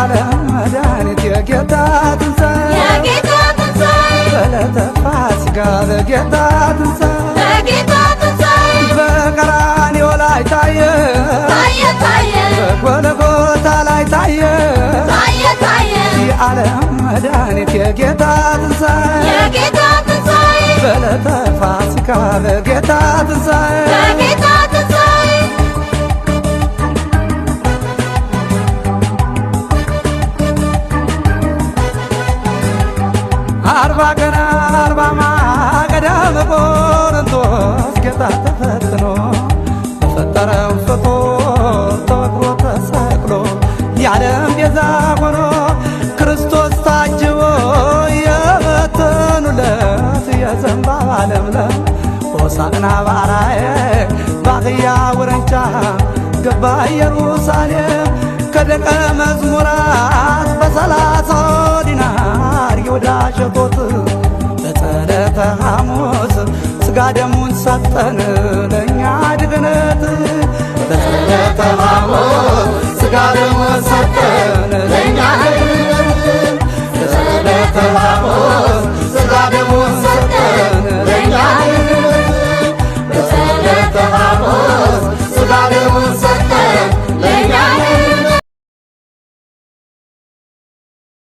የዓለም መድኃኒት የጌታ ትንሣኤ በዕለተ ፋሲካ በጌታ ትንሣኤ በቀራንዮ ላይ ታየ በጎልጎታ ላይ ታየ የዓለም መድኃኒት የጌታ ትንሣኤ በዕለተ ፋሲካ በጌታ ትንሣኤ አርባ ቀን አርባ ማገዳ በቆሮንቶስ ጌታ ተፈትኖ በፈጠረው ፍጡር ተወግሮ ተሰቅሎ የዓለም ቤዛ ሆኖ ክርስቶስ ታጅቦ የበተኑለት የዘንባባ ለምለም ሆሳዕና በአርያየ በአህያ ውርንጫ ገባ ኢየሩሳሌም ከደቀ መዝሙራት በ30 ዲናር ይሁዳ ሸጦት በዕለተ ሐሙስ ሥጋ ደሙን ሰጠን ለእኛ ድግነት በዕለተ ሐሙስ ሥጋ ደሙን ሰጠን